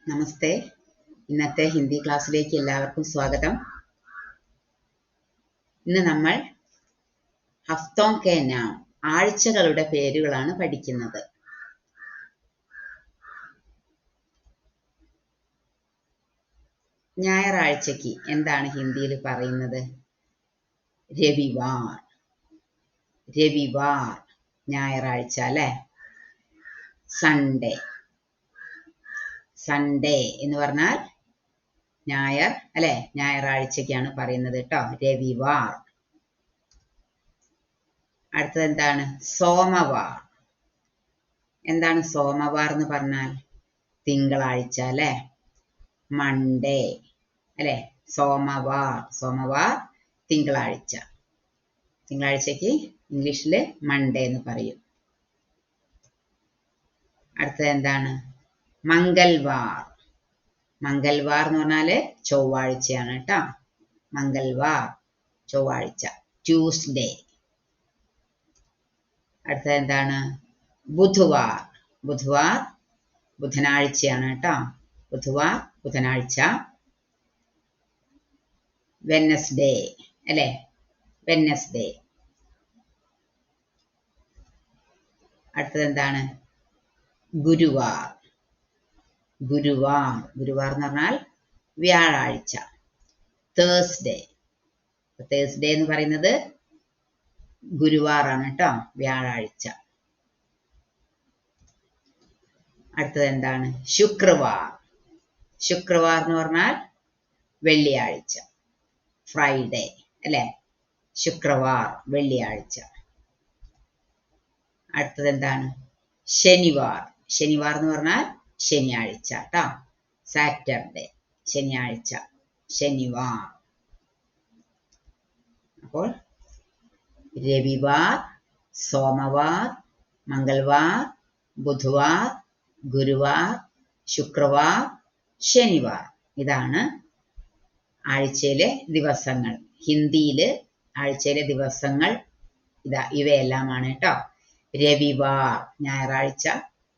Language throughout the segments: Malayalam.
നമസ്തേ. ഇന്നത്തെ ഹിന്ദി ക്ലാസ്സിലേക്ക് എല്ലാവർക്കും സ്വാഗതം. ഇന്ന് നമ്മൾ ഹഫ്തോം കെ നാം ആഴ്ചകളുടെ പേരുകളാണ് പഠിക്കുന്നത്. ഞായറാഴ്ചയ്ക്ക് എന്താണ് ഹിന്ദിയിൽ പറയുന്നത്? രവിവാർ. രവിവാർ ഞായറാഴ്ച അല്ലേ? സൺഡേ. സൺഡേ എന്ന് പറഞ്ഞാൽ ഞായർ അല്ലെ? ഞായറാഴ്ചക്കാണ് പറയുന്നത് കേട്ടോ. രവിവാർ. അടുത്തത് എന്താണ്? സോമവാർ. എന്താണ് സോമവാർ എന്ന് പറഞ്ഞാൽ? തിങ്കളാഴ്ച അല്ലെ? മൺഡേ അല്ലെ? സോമവാർ. സോമവാർ തിങ്കളാഴ്ച. തിങ്കളാഴ്ചക്ക് ഇംഗ്ലീഷില് മൺഡേ എന്ന് പറയും. അടുത്തത് എന്താണ്? മംഗൾവാർ. മംഗൾവാർ എന്ന് പറഞ്ഞാല് ചൊവ്വാഴ്ചയാണ് കേട്ടോ. മംഗൾവാർ ചൊവ്വാഴ്ച. ട്യൂസ്ഡേ. അടുത്തത് എന്താണ്? ബുധവാർ. ബുധവാർ ബുധനാഴ്ചയാണ് കേട്ടോ. ബുധവാർ ബുധനാഴ്ച. വെനസ്ഡേ അല്ലെ? വെനസ്ഡേ. അടുത്തത് എന്താണ്? ഗുരുവാർ. ഗുരുവാർ. ഗുരുവാർ എന്ന് പറഞ്ഞാൽ വ്യാഴാഴ്ച. തേഴ്സ്ഡേ. തേഴ്സ്ഡേ എന്ന് പറയുന്നത് ഗുരുവാറാണ് കേട്ടോ. വ്യാഴാഴ്ച. അടുത്തത് എന്താണ്? ശുക്രവാർ. ശുക്രവാർ എന്ന് പറഞ്ഞാൽ വെള്ളിയാഴ്ച. ഫ്രൈഡേ അല്ലെ? ശുക്രവാർ വെള്ളിയാഴ്ച. അടുത്തത് എന്താണ്? ശനിവാർ. ശനിവാർ എന്ന് പറഞ്ഞാൽ ശനിയാഴ്ച കേട്ടോ. സാറ്റർഡേ ശനിയാഴ്ച. ശനിവാർ. അപ്പോൾ രവിവാർ, സോമവാർ, മംഗൾവാർ, ബുധവാർ, ഗുരുവാർ, ശുക്രവാർ, ശനിവാർ. ഇതാണ് ആഴ്ചയിലെ ദിവസങ്ങൾ. ഹിന്ദിയില് ആഴ്ചയിലെ ദിവസങ്ങൾ ഇവയെല്ലാമാണ് കേട്ടോ. രവിവാർ ഞായറാഴ്ച,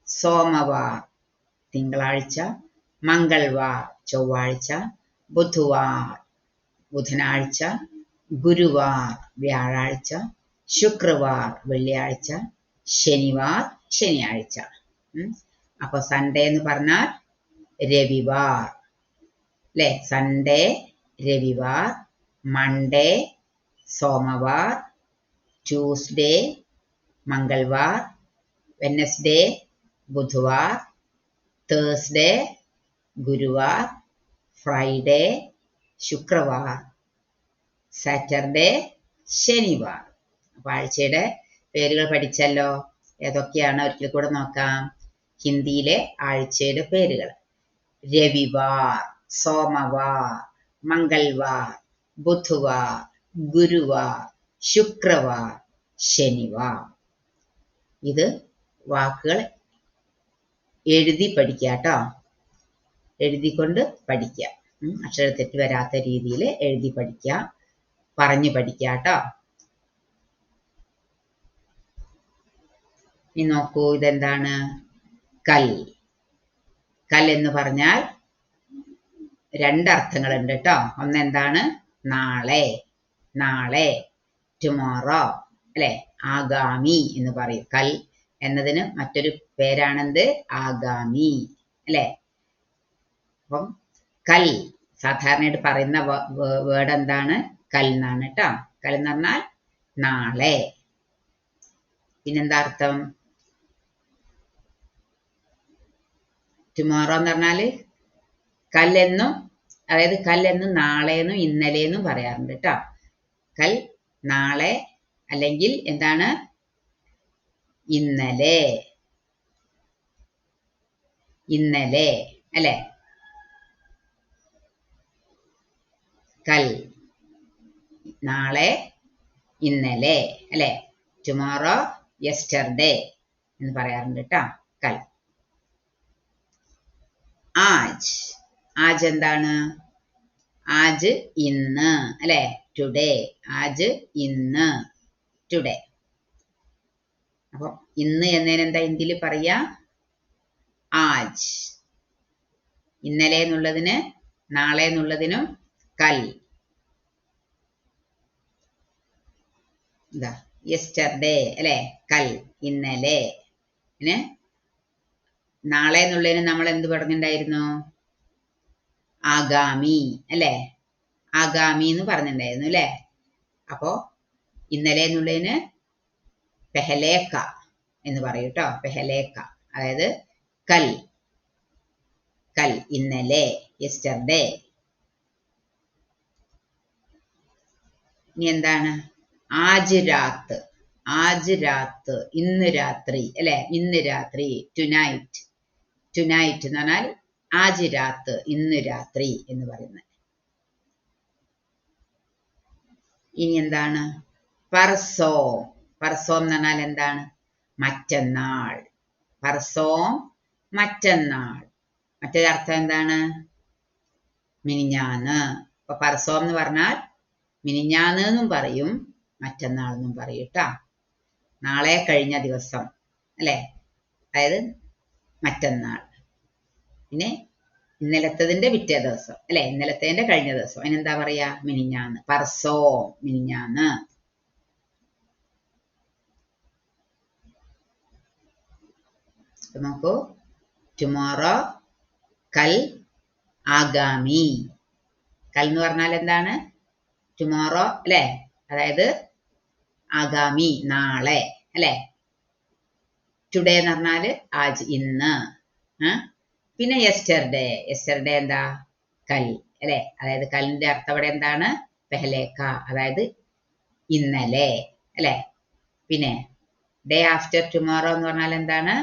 സോമവാർ തിങ്കളാഴ്ച, മംഗൾവാർ ചൊവ്വാഴ്ച, ബുധവാർ ബുധനാഴ്ച, ഗുരുവാർ വ്യാഴാഴ്ച, ശുക്രവാർ വെള്ളിയാഴ്ച, ശനിവാർ ശനിയാഴ്ച. അപ്പൊ സൺഡേ എന്ന് പറഞ്ഞാൽ രവിവാർ അല്ലെ? Sunday Ravivar, Monday Somvar, Tuesday Mangalvar, Wednesday Budhvar, Thursday Guruvar, Friday Shukravar, Saturday Shanivar. അപ്പൊ ആഴ്ചയുടെ പേരുകൾ പഠിച്ചല്ലോ. ഏതൊക്കെയാണ് ഒരിക്കൽ കൂടെ നോക്കാം. ഹിന്ദിയിലെ ആഴ്ചയുടെ പേരുകൾ: രവിവാർ, സോമവാർ, മംഗൾവാർ, ബുധവാർ, ഗുരുവാർ, ശുക്രവാർ, ശനിവാർ. ഇത് വാക്കുകൾ എഴുതി പഠിക്കുക കേട്ടോ. എഴുതിക്കൊണ്ട് പഠിക്കുക. അക്ഷരത്തെറ്റ് വരാത്ത രീതിയിൽ എഴുതി പഠിക്കുക, പറഞ്ഞു പഠിക്കുക കേട്ടോ. ഇനി നോക്കൂ, ഇതെന്താണ്? കൽ. കൽ എന്ന് പറഞ്ഞാൽ രണ്ടർത്ഥങ്ങളുണ്ട് കേട്ടോ. ഒന്നെന്താണ്? നാളെ. നാളെ ടുമോറോ അല്ലെ? ആഗാമി എന്ന് പറയും. കൽ എന്നതിന് മറ്റൊരു പേരാണെന്ത്? ആഗാമി അല്ലെ? അപ്പം കൽ സാധാരണയായിട്ട് പറയുന്ന വേർഡ് എന്താണ്? കൽ എന്നാണ് കേട്ടോ. കൽ എന്ന് പറഞ്ഞാൽ നാളെ. പിന്നെന്താ അർത്ഥം? ടുമോറോ എന്ന് പറഞ്ഞാല് കല്ലെന്നും, അതായത് കല്ലെന്നും നാളെയെന്നും ഇന്നലെയെന്നും പറയാറുണ്ട് കേട്ടോ. കൽ നാളെ, അല്ലെങ്കിൽ എന്താണ്? ഇന്നലെ. ഇന്നലെ അല്ലെ? കൽ നാളെ, ഇന്നലെ അല്ലെ? ടുമോറോ യെസ്റ്റർഡേ എന്ന് പറയാറുണ്ട് കേട്ടോ. കൽ. ആജ്. ആജ് എന്താണ്? ആജ് ഇന്ന് അല്ലെ? ടുഡേ. ആജ് ഇന്ന്, ടുഡേ. അപ്പൊ ഇന്ന് എന്നതിന് എന്താ ഹിന്ദിയിൽ പറയാ? ആജ്. ഇന്നലെ എന്നുള്ളതിന് നാളെ എന്നുള്ളതിനും കൽ. എന്താ യെസ്റ്റർഡേ അല്ലെ, കൽ ഇന്നലെ. പിന്നെ നാളെ എന്നുള്ളതിന് നമ്മൾ എന്ത് പറഞ്ഞിട്ടുണ്ടായിരുന്നു? ആഗാമി അല്ലെ, ആഗാമി എന്ന് പറഞ്ഞിട്ടുണ്ടായിരുന്നു അല്ലെ. അപ്പോ ഇന്നലെ എന്നുള്ളതിന് പെഹലേക്ക എന്ന് പറയും കേട്ടോ, പെഹലേക്ക. അതായത് കൽ, കൽ ഇന്നലെ, യെസ്റ്റർഡേ. ഇനി എന്താണ്? ആജ് രാത്ത്, ആജ് രാത്ത് ഇന്ന് രാത്രി അല്ലെ, ഇന്ന് രാത്രി, ടുനൈറ്റ്. ടുനൈറ്റ് എന്ന് പറഞ്ഞാൽ ആജ് രാത്ത് ഇന്ന് രാത്രി എന്ന് പറയുന്നത്. ഇനി എന്താണ്? പർസോ, പർസോ എന്ന് പറഞ്ഞാൽ എന്താണ്? മറ്റന്നാൾ. പർസോ മറ്റന്നാൾ. മറ്റൊരർത്ഥം എന്താണ്? മിനിഞ്ഞാന്ന്. അപ്പൊ പർസോ എന്ന് പറഞ്ഞാൽ മിനിഞ്ഞാന്ന് എന്നും പറയും, മറ്റന്നാൾ എന്നും പറയും ട്ടാ. നാളെ കഴിഞ്ഞ ദിവസം അല്ലെ, അതായത് മറ്റന്നാൾ. പിന്നെ ഇന്നലത്തതിന്റെ പിറ്റേ ദിവസം അല്ലെ, ഇന്നലത്തതിന്റെ കഴിഞ്ഞ ദിവസം, അതിനെന്താ പറയാ? മിനിഞ്ഞാന്ന്. പർസോ മിനിഞ്ഞാന്ന്. നോക്കൂ, ടുമോറോ, കൽ, ആഗാമി. കൽ എന്ന് പറഞ്ഞാൽ എന്താണ്? ടുമോറോ അല്ലെ, അതായത് ആഗാമി നാളെ അല്ലെ. ടുഡേ എന്ന് പറഞ്ഞാല് ആജ് ഇന്ന്. പിന്നെ യെസ്റ്റർഡേ, യെസ്റ്റർഡേ എന്താ? കൽ അല്ലെ, അതായത് കലിന്റെ അർത്ഥം ഇവിടെ എന്താണ്? പെഹലേക്ക, അതായത് ഇന്നലെ അല്ലെ. പിന്നെ ഡേ ആഫ്റ്റർ ടുമോറോ എന്ന് പറഞ്ഞാൽ എന്താണ്?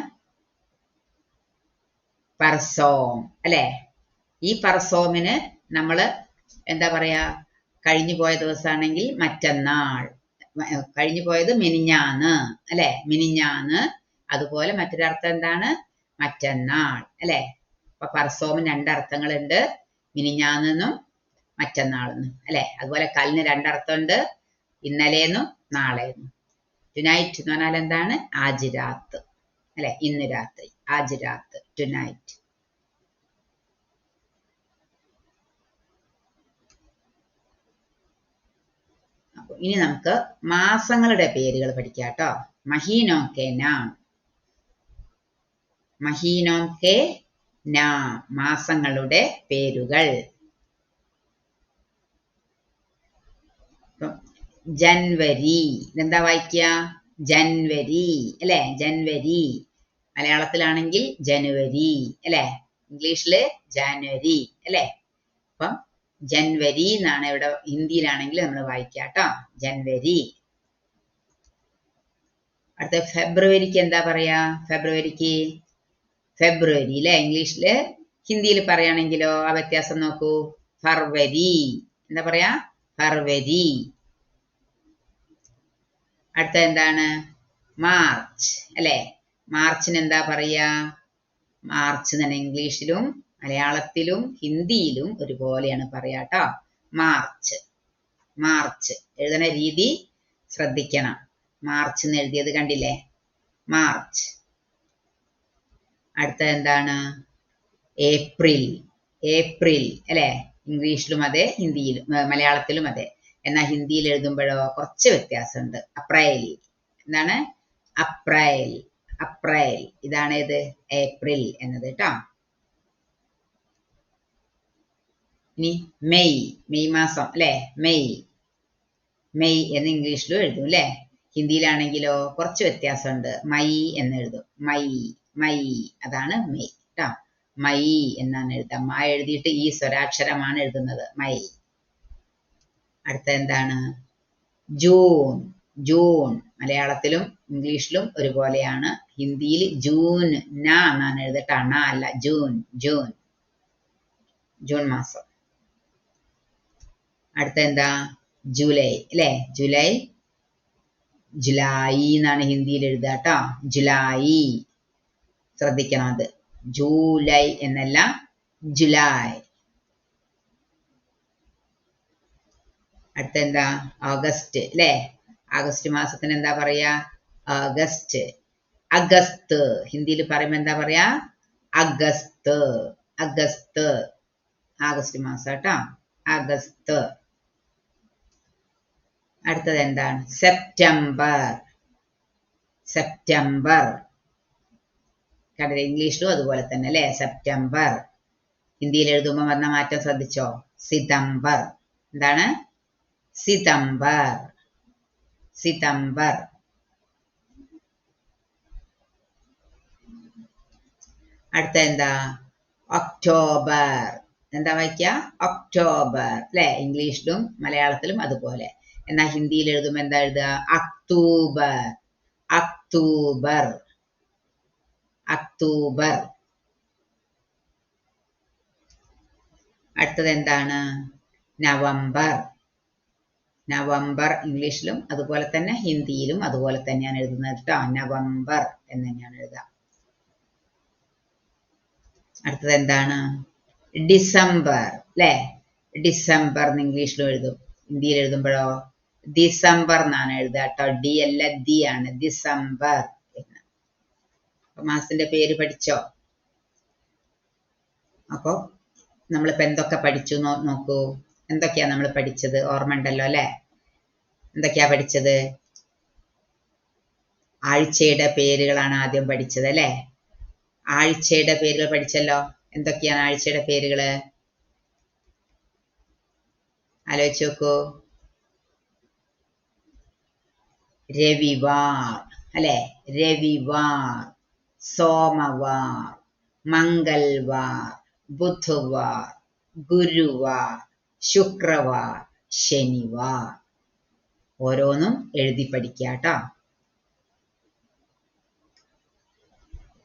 പർസോം അല്ലെ. ഈ പർസോമിന് നമ്മള് എന്താ പറയാ? കഴിഞ്ഞു പോയ ദിവസമാണെങ്കിൽ മറ്റന്നാൾ, കഴിഞ്ഞു പോയത് മിനിഞ്ഞാന്ന് അല്ലെ, മിനിഞ്ഞാന്ന്. അതുപോലെ മറ്റൊരർത്ഥം എന്താണ്? മറ്റന്നാൾ അല്ലെ. അപ്പൊ പർസോമിന് രണ്ടർത്ഥങ്ങളുണ്ട്, മിനിഞ്ഞാന്നെന്നും മറ്റന്നാളെന്നും അല്ലെ. അതുപോലെ കലിന് രണ്ടർത്ഥമുണ്ട്, ഇന്നലെന്നും നാളെന്നും. ടുനൈറ്റ് എന്ന് പറഞ്ഞാൽ എന്താണ്? ആജ് രാത്ത് അല്ലെ, ഇന്ന് രാത്രി, ആജ് രാത്ത്, ടുനൈറ്റ്. അപ്പൊ ഇനി നമുക്ക് മാസങ്ങളുടെ പേരുകൾ പഠിക്കാം കേട്ടോ. മഹീനോ കെ നാം, മഹീനോ കെ നാം, മാസങ്ങളുടെ പേരുകൾ. ജനുവരി, ഇതെന്താ വായിക്കുക? ജനുവരി അല്ലെ, ജനുവരി. മലയാളത്തിലാണെങ്കിൽ ജനുവരി അല്ലെ, ഇംഗ്ലീഷില് ജാനുവരി അല്ലെ. അപ്പം ജനുവരി എന്നാണ് ഇവിടെ ഹിന്ദിയിലാണെങ്കിൽ നമ്മൾ വായിക്കുക കേട്ടോ, ജനുവരി. അടുത്ത ഫെബ്രുവരിക്ക് എന്താ പറയാ? ഫെബ്രുവരിക്ക് ഫെബ്രുവരി അല്ലെ, ഇംഗ്ലീഷില്. ഹിന്ദിയിൽ പറയുകയാണെങ്കിലോ ആ വ്യത്യാസം നോക്കൂ, ഫർവരി. എന്താ പറയാ? ഫർവരി. അടുത്ത എന്താണ്? മാർച്ച് അല്ലെ, മാർച്ചിന് എന്താ പറയാ? മാർച്ച് തന്നെ ഇംഗ്ലീഷിലും മലയാളത്തിലും ഹിന്ദിയിലും ഒരുപോലെയാണ് പറയാ ട്ടോ, മാർച്ച്. മാർച്ച് എഴുതണ രീതി ശ്രദ്ധിക്കണം. മാർച്ച് എന്ന് എഴുതിയത് കണ്ടില്ലേ, മാർച്ച്. അടുത്ത എന്താണ്? ഏപ്രിൽ, ഏപ്രിൽ അല്ലെ, ഇംഗ്ലീഷിലും അതെ, ഹിന്ദിയിലും മലയാളത്തിലും അതെ. എന്നാൽ ഹിന്ദിയിൽ എഴുതുമ്പോഴോ കുറച്ച് വ്യത്യാസമുണ്ട്. അപ്രൈൽ. എന്താണ്? അപ്രൈൽ, അപ്രൈൽ. ഇതാണ് ഏത്? ഏപ്രിൽ എന്നത് കേട്ടോ. ഇനി മെയ്, മെയ് മാസം അല്ലെ, മെയ്. മെയ് എന്ന് ഇംഗ്ലീഷിലും എഴുതും അല്ലെ, ഹിന്ദിയിലാണെങ്കിലോ കുറച്ച് വ്യത്യാസമുണ്ട്, മൈ എന്ന് എഴുതും. മൈ, മൈ, അതാണ് മെയ് കേട്ടോ. മൈ എന്നാണ് എഴുതുക, മ എഴുതിയിട്ട് ഈ സ്വരാക്ഷരമാണ് എഴുതുന്നത്, മൈ. അടുത്ത എന്താണ്? June, June. മലയാളത്തിലും ഇംഗ്ലീഷിലും ഒരുപോലെയാണ്, ഹിന്ദിയിൽ ജൂൺ ന എന്നാണ് എഴുതട്ട, ണ അല്ല, ജൂൺ, ജൂൺ, ജൂൺ മാസം. അടുത്ത എന്താ? ജൂലൈ അല്ലെ, ജൂലൈ. ജുലൈ എന്നാണ് ഹിന്ദിയിൽ എഴുതുക കേട്ടോ, ജുലൈ. ശ്രദ്ധിക്കണം അത്, ജൂലൈ എന്നല്ല, ജുലൈ. അടുത്ത എന്താ? ഓഗസ്റ്റ് അല്ലെ, ആഗസ്റ്റ് മാസത്തിന് എന്താ പറയാ? ഓഗസ്റ്റ്. അഗസ്റ്റ് ഹിന്ദിയിൽ പറയുമ്പോ എന്താ പറയാ? അഗസ്റ്റ് അഗസ്റ്റ്, ആഗസ്റ്റ് മാസം കേട്ടോ, അഗസ്റ്റ്. അടുത്തത് എന്താണ്? September, September. കണ്ടില്ലേ, ഇംഗ്ലീഷിലും അതുപോലെ തന്നെ അല്ലെ, സെപ്റ്റംബർ. ഹിന്ദിയിൽ എഴുതുമ്പോൾ വന്ന മാറ്റം ശ്രദ്ധിച്ചോ? സിതംബർ. എന്താണ്? സിതംബർ, സിതംബർ. അടുത്ത എന്താ? ഒക്ടോബർ. എന്താ വായിക്കുക? ഒക്ടോബർ അല്ലെ, ഇംഗ്ലീഷിലും മലയാളത്തിലും അതുപോലെ. എന്നാൽ ഹിന്ദിയിൽ എഴുതുമ്പോൾ എന്താ എഴുതുക? അക്ടോബർ, അക്ടോബർ, അക്ടോബർ. അടുത്തത് എന്താണ്? November, November. ഇംഗ്ലീഷിലും അതുപോലെ തന്നെ ഹിന്ദിയിലും അതുപോലെ തന്നെയാണ് എഴുതുന്നത് കേട്ടോ, നവംബർ എന്ന് തന്നെയാണ് എഴുതുക. അടുത്തത് എന്താണ്? ഡിസംബർ അല്ലെ, ഡിസംബർ എന്ന് ഇംഗ്ലീഷിലും എഴുതും, ഹിന്ദിയിൽ എഴുതുമ്പോഴോ ഡിസംബർ എന്നാണ് എഴുതുക കേട്ടോ, ഡി അല്ല ദി ആണ്, ഡിസംബർ എന്ന്. അപ്പൊ മാസത്തിന്റെ പേര് പഠിച്ചോ? അപ്പൊ നമ്മളിപ്പോ എന്തൊക്കെ പഠിച്ചു നോക്കൂ. എന്തൊക്കെയാ നമ്മൾ പഠിച്ചത്? ഓർമ്മ ഉണ്ടല്ലോ അല്ലെ? എന്തൊക്കെയാ പഠിച്ചത്? ആഴ്ചയുടെ പേരുകളാണ് ആദ്യം പഠിച്ചത് അല്ലെ? ആഴ്ചയുടെ പേരുകൾ പഠിച്ചല്ലോ. എന്തൊക്കെയാണ് ആഴ്ചയുടെ പേരുകള്? ആലോചിച്ച് നോക്കൂ. രവിവാർ അല്ലെ, രവിവാർ, സോമവാർ, മംഗൾവാർ, ബുധവാർ, ഗുരുവാർ, ശുക്രവാർ, ശനിവാർ. ഓരോന്നും എഴുതി പഠിക്കാട്ടോ.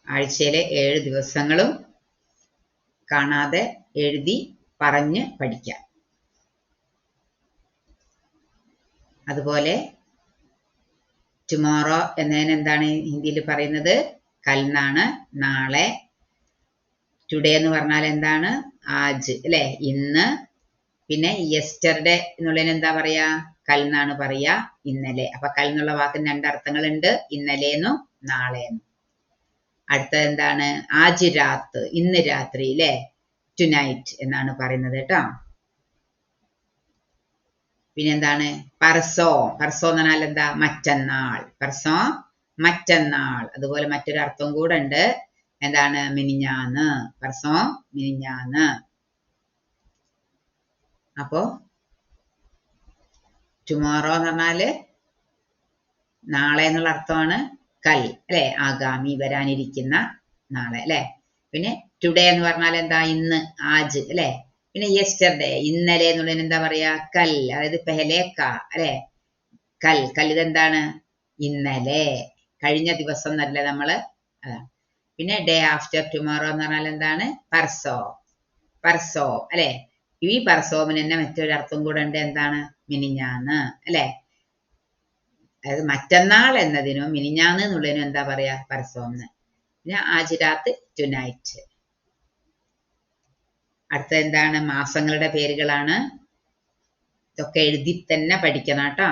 ആഴ്ചയിലെ 7 ദിവസങ്ങളും കാണാതെ എഴുതി പറഞ്ഞ് പഠിക്കാം. അതുപോലെ ടുമോറോ എന്നതിന് എന്താണ് ഹിന്ദിയിൽ പറയുന്നത്? കൽ എന്നാണ്, നാളെ. ടുഡേ എന്ന് പറഞ്ഞാൽ എന്താണ്? ആജ് അല്ലെ, ഇന്ന്. പിന്നെ യെസ്റ്റർഡേ എന്നുള്ളതിന് എന്താ പറയാ? കൽ എന്നാണ് പറയാ, ഇന്നലെ. അപ്പൊ കൽ എന്നുള്ള വാക്കിന് 2 അർത്ഥങ്ങളുണ്ട്, ഇന്നലെന്നും നാളെന്നും. അടുത്തത് എന്താണ്? ആജ് രാത്ത്, ഇന്ന് രാത്രി അല്ലെ, ടുനൈറ്റ് എന്നാണ് പറയുന്നത് കേട്ടോ. പിന്നെന്താണ്? പർസോ, പർസോ എന്ന് പറഞ്ഞാൽ എന്താ? മറ്റന്നാൾ, പർസോ മറ്റന്നാൾ. അതുപോലെ മറ്റൊരു അർത്ഥവും കൂടെ ഉണ്ട്, എന്താണ്? മിനിഞ്ഞാന്ന്, പർസോ മിനിഞ്ഞാന്ന്. അപ്പോ ടുമോറോ എന്ന് പറഞ്ഞാല് നാളെ എന്നുള്ള അർത്ഥമാണ്, കൽ അല്ലെ, ആഗാമി, വരാനിരിക്കുന്ന നാളെ അല്ലെ. പിന്നെ ടുഡേ എന്ന് പറഞ്ഞാൽ എന്താ? ഇന്ന്, ആജ് അല്ലെ. പിന്നെ യെസ്റ്റർഡേ, ഇന്നലെ എന്നുള്ളതിന് എന്താ പറയാ? കൽ, അതായത് പെഹലേക്ക അല്ലെ, കൽ. കൽ ഇതെന്താണ്? ഇന്നലെ, കഴിഞ്ഞ ദിവസം എന്നല്ല നമ്മള്. പിന്നെ ഡേ ആഫ്റ്റർ ടുമോറോ എന്ന് പറഞ്ഞാൽ എന്താണ്? പർസോ, പർസോ അല്ലെ. ഈ പർസോമിന് തന്നെ മറ്റൊരു അർത്ഥം കൂടെ ഉണ്ട്, എന്താണ്? മിനിഞ്ഞാന്ന് അല്ലെ. അതായത് മറ്റന്നാൾ എന്നതിനും മിനിഞ്ഞാന്ന് എന്നുള്ളതിനും എന്താ പറയാ? പർസോന്ന്. പിന്നെ ആജ് രാത്ത്, ടുനൈറ്റ്. അടുത്ത എന്താണ്? മാസങ്ങളുടെ പേരുകളാണ്. ഇതൊക്കെ എഴുതി തന്നെ പഠിക്കണം കേട്ടോ,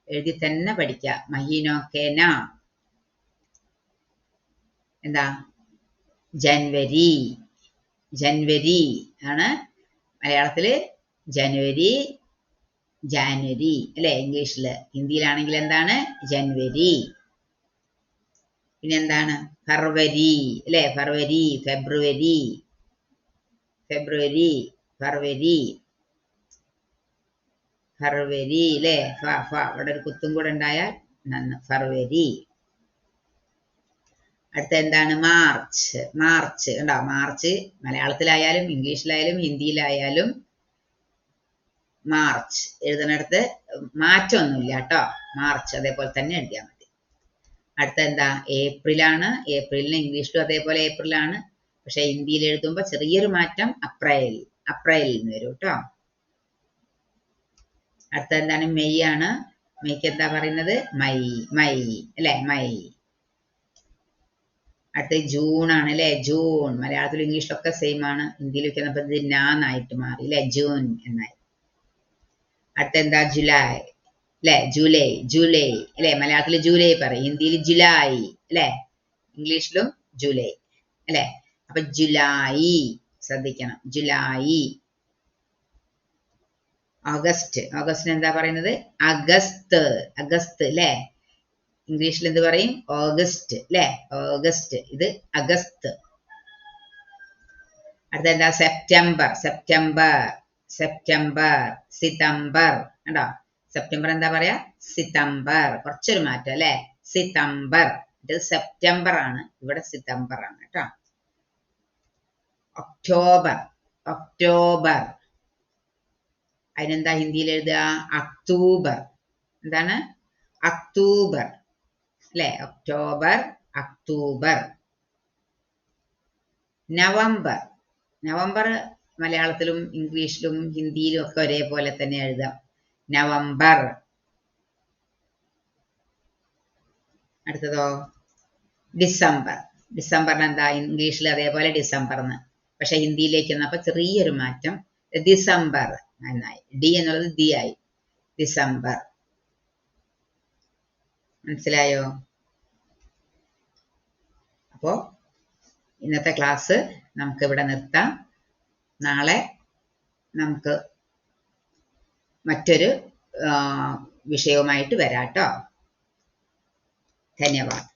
എഴുതി തന്നെ പഠിക്ക. മഹീനോക്കേന എന്താ? ജനുവരി, ജനുവരി ആണ് മലയാളത്തില്, ജനുവരി, ജാനുവരി അല്ലെ ഇംഗ്ലീഷില്. ഹിന്ദിയിലാണെങ്കിൽ എന്താണ്? ജനുവരി. പിന്നെ എന്താണ്? ഫെബ്രുവരി അല്ലെ, ഫെബ്രുവരി, ഫെബ്രുവരി, ഫെബ്രുവരി, ഫെബ്രുവരി, ഫെബ്രുവരി അല്ലെ. ഇവിടെ ഒരു കുത്തും കൂടെ ഉണ്ടായാൽ നന്ന്, ഫെബ്രുവരി. അടുത്ത എന്താണ്? മാർച്ച്, മാർച്ച് ഉണ്ടോ? മാർച്ച് മലയാളത്തിലായാലും ഇംഗ്ലീഷിലായാലും ഹിന്ദിയിലായാലും മാർച്ച് എഴുതുന്നിടത്ത് മാറ്റമൊന്നുമില്ല കേട്ടോ, മാർച്ച് അതേപോലെ തന്നെ എഴുതിയാൽ മതി. അടുത്ത എന്താ? ഏപ്രിൽ ആണ്. ഏപ്രിലിന് ഇംഗ്ലീഷിലും അതേപോലെ ഏപ്രിൽ ആണ്, പക്ഷെ ഹിന്ദിയിൽ എഴുതുമ്പോൾ ചെറിയൊരു മാറ്റം, അപ്രൈൽ, അപ്രൈൽ എന്ന് വരും കേട്ടോ. അടുത്ത എന്താണ്? മെയ് ആണ്. മെയ്ക്ക് എന്താ പറയുന്നത്? മൈ, മൈ അല്ലെ, മൈ. അടുത്ത ജൂൺ ആണ് അല്ലെ, ജൂൺ. മലയാളത്തിലും ഇംഗ്ലീഷിലൊക്കെ സെയിം ആണ്, ഹിന്ദിയിലൊക്കെ വന്നപ്പോൾ ഇത് നാന്നായിട്ട് മാറി അല്ലെ, ജൂൺ എന്നായി. അടുത്ത എന്താ? ജൂലൈ അല്ലെ, ജൂലൈ, ജൂലൈ അല്ലെ. മലയാളത്തിൽ ജൂലൈ പറയും, ഹിന്ദിയിൽ ജുലൈ അല്ലെ, ഇംഗ്ലീഷിലും ജൂലൈ അല്ലെ. അപ്പൊ ജൂലൈ, ശ്രദ്ധിക്കണം. ജൂലൈ. ഓഗസ്റ്റ്. ഓഗസ്റ്റിന് എന്താ പറയുന്നത്? അഗസ്റ്റ്. അഗസ്റ്റ് അല്ലേ? ഇംഗ്ലീഷിൽ എന്ത് പറയും? ഓഗസ്റ്റ് അല്ലേ? ഓഗസ്റ്റ്. ഇത് അഗസ്റ്റ്. അടുത്ത എന്താ? സെപ്റ്റംബർ. സെപ്റ്റംബർ. സെപ്റ്റംബർ. സിതംബർ. കണ്ടോ? സെപ്റ്റംബർ എന്താ പറയാ? സിതംബർ. കുറച്ചൊരു മാറ്റം അല്ലെ? സിതംബർ. ഇത് സെപ്റ്റംബർ ആണ്, ഇവിടെ സിതംബർ ആണ് കേട്ടോ. ഒക്ടോബർ. ഒക്ടോബർ. അതിനെന്താ ഹിന്ദിയിൽ എഴുതുക? അക്ടൂബർ. എന്താണ്? അക്ടൂബർ അല്ലെ? ഒക്ടോബർ, അക്ടൂബർ. നവംബർ. നവംബർ മലയാളത്തിലും ഇംഗ്ലീഷിലും ഹിന്ദിയിലും ഒക്കെ ഒരേപോലെ തന്നെ എഴുതാം. നവംബർ. അടുത്തതോ? ഡിസംബർ. ഡിസംബറിന് എന്താ? ഇംഗ്ലീഷിൽ അതേപോലെ ഡിസംബർ എന്ന്, പക്ഷെ ഹിന്ദിയിലേക്ക് വന്നപ്പോ ചെറിയൊരു മാറ്റം. ഡിസംബർ. നന്നായി. ഡി എന്നുള്ളത് ദി ആയി. ഡിസംബർ. മനസ്സിലായോ? അപ്പോ ഇന്നത്തെ ക്ലാസ് നമുക്ക് ഇവിടെ നിർത്താം. നാളെ നമുക്ക് മറ്റൊരു വിഷയവുമായിട്ട് വരാം ട്ടോ. ധന്യവാദം.